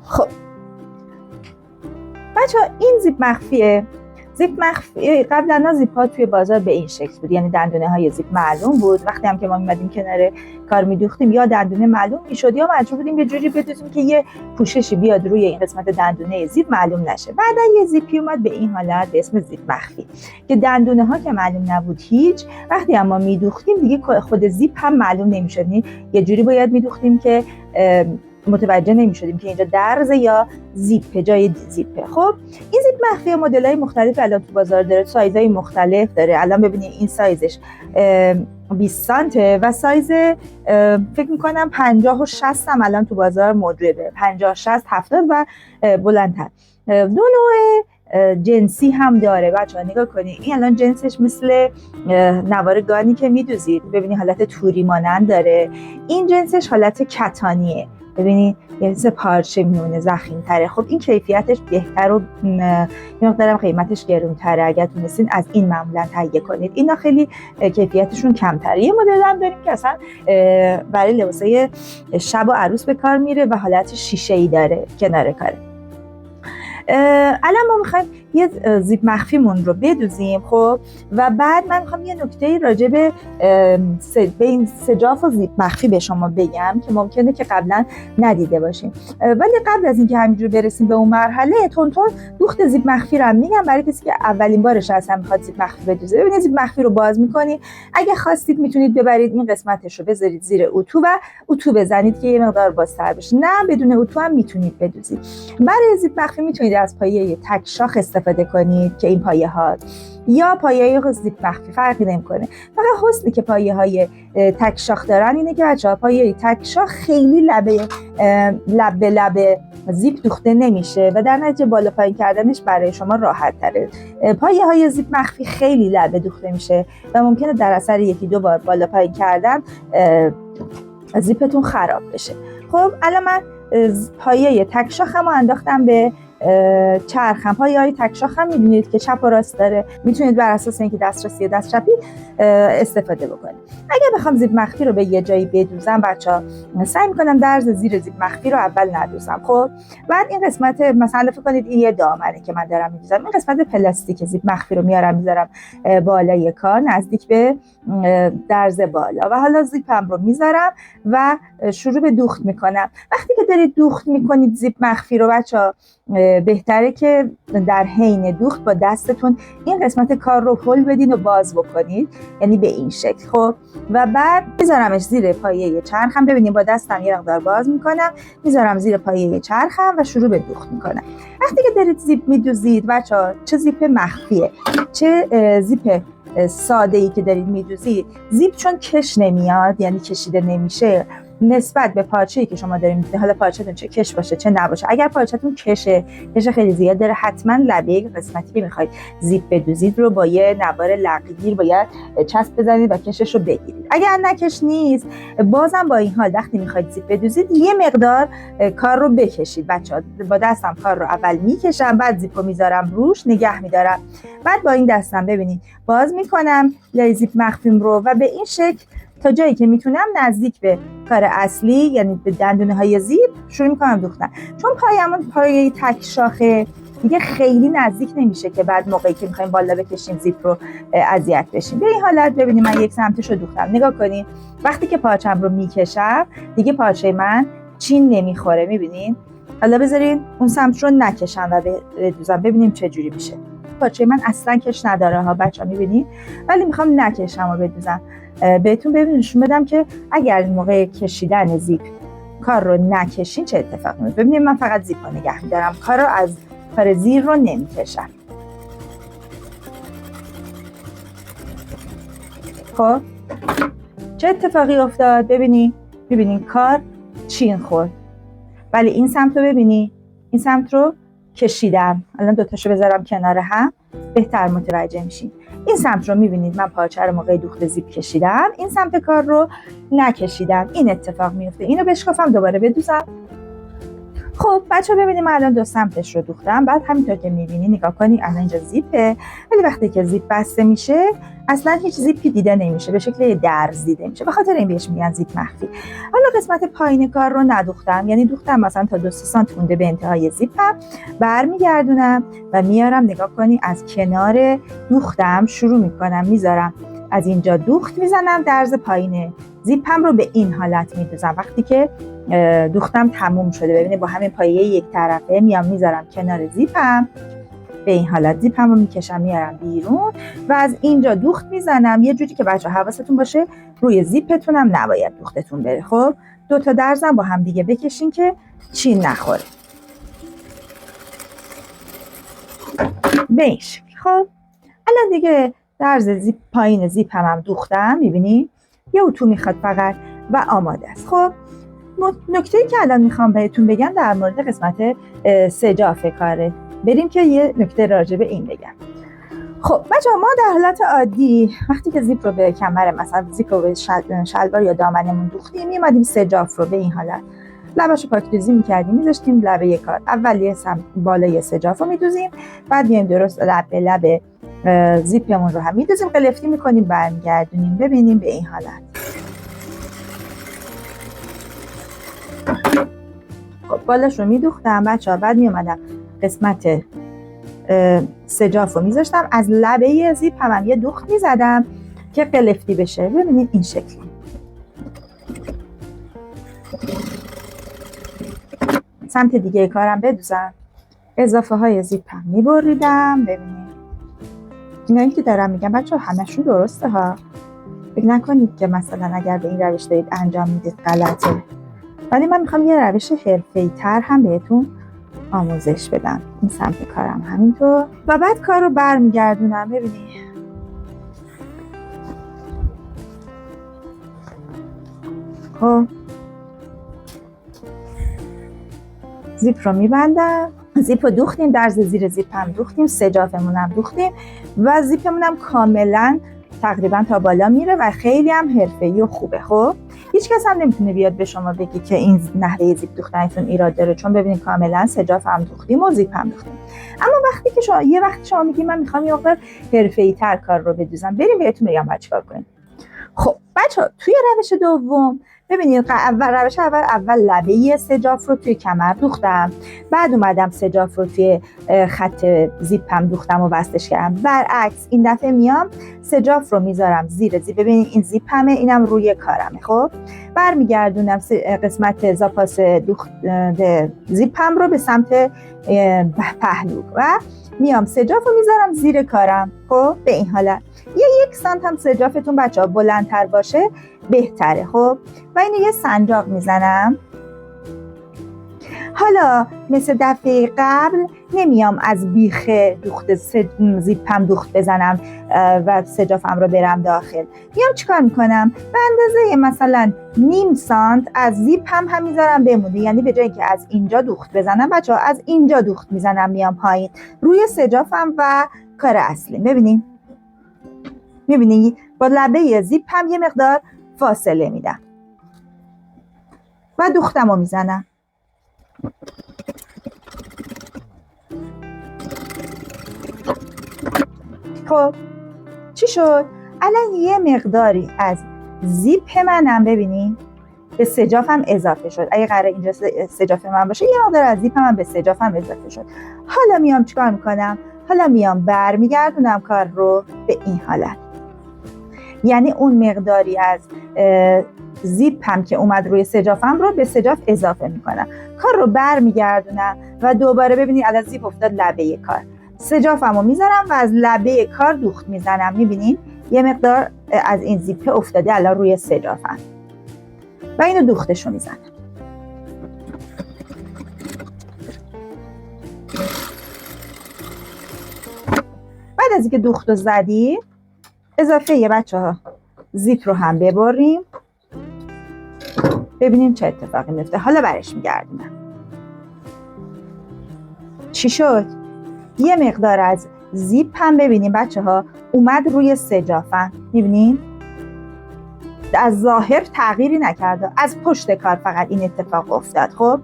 خب بچه‌ها این زیپ مخفیه. زیپ مخفی قبلا زیپ ها توی بازار به این شکل بود، یعنی دندونه های زیپ معلوم بود. وقتی هم که ما میمدیم کنار کار میدوختیم یا دندونه معلوم میشد یا مجبور بودیم یه جوری بدوزیم که یه پوششی بیاد روی این قسمت دندونه زیپ معلوم نشه. بعدا یه زیپی اومد به این حالت به اسم زیپ مخفی که دندونه ها که معلوم نبود هیچ، وقتی هم ما میدوختیم دیگه خود زیپ هم معلوم نمیشد. یه جوری باید میدوختیم که متوجه نمی‌شدیم که اینجا درز یا زیپ جای زیپه. خب این زیپ مخفی مدل‌های مختلف الان تو بازار داره، سایزهای مختلف داره. الان ببینید این سایزش 20 سانته و سایز فکر می‌کنم 50 و 60 هم الان تو بازار موجوده، 50 60 70 و بلندتر. دو نوع جنسی هم داره. بچه‌ها نگاه کنید، این الان جنسش مثل نوار گانی که میدوزید، ببینید حالت توری مانند داره. این جنسش حالت کتانیه، ببینید یه حس پارچه میمونه، ضخیم‌تره. خب این کیفیتش بهتر و یه مقدارم قیمتش گرون‌تره. اگر تونستین از این معمولا تهیه کنید. اینا خیلی کیفیتشون کمتره. یه مدل هم داریم که اصلا برای لباسای شب و عروس به کار میره و حالت شیشه‌ای داره کنار کاره. الان ما میخوایم یه زیپ مخفیمون رو بدوزیم. خب و بعد من میخوام یه نکته راجع به این سجاف و زیپ مخفی به شما بگم که ممکنه که قبلا ندیده باشیم، ولی قبل از اینکه همینجور برسیم به اون مرحله تون دوخت زیپ مخفی رو هم میگم برای کسی که اولین بارش اصلا میخواد زیپ مخفی بدوزه. ببینید زیپ مخفی رو باز میکنید، اگه خواستید میتونید ببرید این قسمتش رو بذارید زیر اتو و اتو بزنید که یه مقدار بازتر بشه. نه بدون اتو هم میتونید بدوزید. برای زیپ مخفی میتونید از پایه تک شاخ استفاده کنید که این پایه ها یا پایه زیپ مخفی فرقی نمیکنه. فقط حسنی که پایه های تک شاخ دارن اینه که بچه‌ها پایه تک شاخ خیلی لب به لب زیپ دوخته نمیشه و در نتیجه بالا پایین کردنش برای شما راحت تره. پایه های زیپ مخفی خیلی لبه دوخته میشه و ممکنه در اثر یکی دو بار بالا پایین کردن زیپتون خراب بشه. خب الان من پایه تک شاخم رو انداختم به چرخم. پایه‌های تک شاخ هم می‌بینید که چپ و راست داره، میتونید بر اساس اینکه دسترسی دست چپی استفاده بکنید. اگه بخوام زیپ مخفی رو به یه جایی بدوزم بچه‌ها سعی می‌کنم درز زیر زیپ مخفی رو اول ندوزم. خب بعد این قسمت مثلا فکر کنید این یه دامنه که من دارم می‌دوزم، این قسمت پلاستیک زیپ مخفی رو میذارم بالای کار نزدیک به درز بالا و حالا زیپم رو میذارم و شروع به دوخت میکنم. وقتی که دارید دوخت میکنید زیپ مخفی رو بچه‌ها بهتره که در حین دوخت با دستتون این قسمت کار رو هل بدین و باز بکنید، یعنی به این شکل. خب و بعد میذارمش زیر پایه چرخم. ببینید با دستم یه مقدار باز میکنم، میذارم زیر پایه چرخم و شروع به دوخت میکنم. وقتی که دارید زیپ میدوزید بچه‌ها، چه زیپ مخفیه چه زیپ ساده‌ای که دارید میدوزید، زیپ چون کش نمیاد یعنی کشیده نمیشه نسبت به پارچه‌ای که شما دارید می‌دید، حالا پارچه‌تون چه کش باشه چه نباشه، اگر پارچه‌تون کش خیلی زیاد داره حتما لبه قسمتی که می‌خواید زیپ بدوزید رو با یه نوار لقی‌گیر باید چسب بزنید و کشش رو بگیرید. اگر نکش نیست بازم با این حال وقتی می‌خواید زیپ بدوزید یه مقدار کار رو بکشید. بچه‌ها با دستم کار رو اول می‌کشم، بعد زیپ رو می‌ذارم روش نگه می‌دارم، بعد با این دستم ببینید باز می‌کنم لای زیپ مخفیم رو و به این شکل تا جایی که میتونم نزدیک به کار اصلی یعنی به دندونه های زیپ شروع میکنم دوختن. چون پایه تک شاخه دیگه خیلی نزدیک نمیشه که بعد موقعی که میخوایم بالا بکشیم زیپ رو اذیت بشیم. به این حالت ببینید من یک سمتش رو دوختم. نگاه کنید وقتی که پارچم رو میکشم دیگه پارچه من چین نمیخوره. میبینید؟ حالا بذارین اون سمت رو نکشم و بدوزم ببینیم چه جوری میشه. پارچه من اصلا کش نداره ها بچه‌ها، میبینید؟ ولی میخوام نکشم و بدوزم. بهتون نشون بدم که اگر موقع کشیدن زیپ کار رو نکشین چه اتفاقی میفته. ببینید من فقط زیپ رو نگه می‌دارم، کار رو از کار زیر رو نمیکشم. خب چه اتفاقی افتاد؟ ببینید کار چین خورد، ولی این سمت رو ببینید، این سمت رو کشیدم. الان دوتاشو بذارم کنار هم بهتر متوجه میشین. این سمت رو میبینید من پارچه رو موقع دوخت زیپ کشیدم، این سمت کار رو نکشیدم. این اتفاق میفته. اینو بشکافم دوباره بدوزم. خب بچه ها ببینیم من الان دو سمتش رو دوختم. بعد همینطور که میبینی نگاه کنی الان اینجا زیپه، ولی وقتی که زیپ بسته میشه اصلا هیچ زیپی دیده نمیشه، به شکل درز دیده میشه، به خاطر این بهش میگن زیپ مخفی. حالا قسمت پایین کار رو ندوختم، یعنی دوختم مثلا تا 2 سانت مونده به انتهای زیپم، برمیگردونم و میارم نگاه کنی از کنار دوختم شروع میکنم میذارم از اینجا دوخت میزنم، درز پایین زیپم رو به این حالت میدوزم. وقتی که دوختم تموم شده ببینید با همین پایه یک طرفه میام میذارم کنار زیپم، به این حالت زیپم رو میکشم میارم بیرون و از اینجا دوخت میزنم، یه جوری که بچه حواستون باشه روی زیپتون هم نباید دوختتون بره. خب 2 تا درزم با هم دیگه بکشین که چین نخوره به این شکل. خب الان دیگه درز زیپ پایین زیپ هم دوختم، میبینی یه اتو میخواد فقط و آماده است. خب نکته‌ای که الان میخوام بهتون بگم در مورد قسمت سجاف کاره. بریم که یه نکته راجع به این بگم. خب بچه‌ها ما در حالت عادی وقتی که زیپ رو به کمر مثلا زیپ رو به شلوار یا دامنمون دوختیم میومدیم سجاف رو به این حالت لباشو پاکدوزی میکردیم میذاشتیم لبه کار، اول یه بالای سجاف رو میدوزیم، بعد میایم درست لب به لب زیپمون رو هم میدوزیم، قلفتی میکنیم برمیگردونیم. ببینیم به این حالت. خب بالاش رو میدوختم بچه‌ها، بعد میومدم قسمت سجاف رو میذاشتم از لبه زیپ هم یه دوخت میزدم که قلفتی بشه. ببینید این شکلی. سمت دیگه کارم بدوزم، اضافه های زیپ هم میبریدم. ببینید اینایی که دارم میگم بچه همشون درسته ها، فکر نکنید که مثلا اگر به این روش دارید انجام میدید غلطه، ولی من میخوام یه روش حرفه‌ای تر هم بهتون آموزش بدم. این سمت کارم همینطور و بعد کار رو برمیگردونم. ببینید خب زیپ رو میبندم، زیپ رو دوختیم، درز زیر زیپ هم دوختیم، سجافمون هم دوختیم و زیپمون هم کاملا تقریبا تا بالا میره و خیلی هم حرفه‌ای و خوبه. خب هیچ کس هم نمیتونه بیاد به شما بگی که این نحوه زیپ دوختنتون ایراد داره، چون ببینید کاملا سجاف هم دوختیم و زیپ هم دوختیم. اما وقتی که شما میگی من میخوام یه مقدار حرفه‌ای تر کار رو بدوزم، بریم بهتون بگم باید چیکار کنید. خب بچه‌ها توی روش دوم ببینید روش اول لبه سجاف رو توی کمر دوختم، بعد اومدم سجاف رو توی خط زیپم دوختم و بستش کردم. برعکس این دفعه میام سجاف رو میذارم زیر زیپ. ببینید این زیپمه، اینم روی کارمه. خب برمیگردونم قسمت زاپاس دوخت زیپم رو به سمت پهلو و میام سجاف رو میذارم زیر کارم. خب به این حالت 1 سانت هم سجافتون بچه‌ها بلندتر باشه بهتره. خب و اینو یه سنجاق میزنم. حالا مثل دفعه قبل نمیام از بیخ دوخت زیپم دوخت بزنم و سجافم رو برم داخل. میام چیکار میکنم؟ به اندازه مثلا نیم سانت از زیپم هم میذارم بمونه، یعنی به جایی که از اینجا دوخت بزنم بچه‌ها از اینجا دوخت میزنم میام پایین روی سجافم و کار اصلی. میبینی با لبه زیپم یه مقدار فاصله میدم و دوختم رو میزنم. خب چی شد؟ الان یه مقداری از زیپ منم ببینید به سجافم اضافه شد. اگه قراره اینجا سجاف من باشه یه مقدار از زیپ من به سجافم اضافه شد. حالا میام چیکار میکنم؟ حالا میام برمیگردونم کار رو به این حالت، یعنی اون مقداری از زیپ هم که اومد روی سجافم رو به سجاف اضافه میکنم، کار رو برمیگردونم و دوباره ببینید الان زیپ افتاد لبه کار، سجافم رو میذارم و از لبه کار دوخت میزنم. میبینید یه مقدار از این زیپ افتاده الان روی سجافم و اینو دوختش رو میزنم. بعد از اینکه دوخت رو زدی اضافه یه بچه‌ها زیپ رو هم ببریم ببینیم چه اتفاقی میفته. حالا برش میگردونم. چی شد؟ یه مقدار از زیپ هم ببینیم بچه‌ها اومد روی سجافم. میبینین؟ از ظاهر تغییری نکرده، از پشت کار فقط این اتفاق افتاد. خب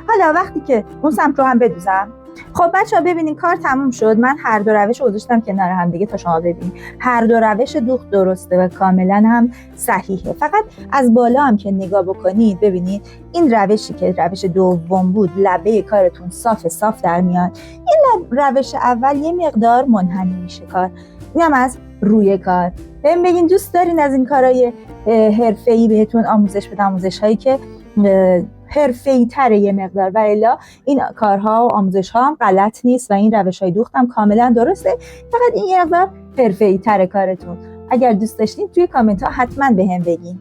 حالا وقتی که اون سمت رو هم بدوزم، خب بچه‌ها ببینین کار تموم شد. من هر دو روش رو گذاشتم کنار هم دیگه تا شما ببینید هر دو روش دوخت درسته و کاملا هم صحیحه. فقط از بالا هم که نگاه بکنید ببینید این روشی که روش دوم بود لبه کارتون صاف در میاد. این روش اول یه مقدار منحنی میشه کار. اینم از روی کار. بگین دوست دارین از این کارهای حرفه‌ای بهتون آموزش بدم، آموزش‌هایی که حرفه‌ای تره یه مقدار، و الا این کارها و آموزش‌ها هم غلط نیست و این روش‌های دوخت هم کاملا درسته، فقط این یه مقدار حرفه‌ای تره کارتون. اگر دوست داشتین توی کامنت ها حتما بهم بگین.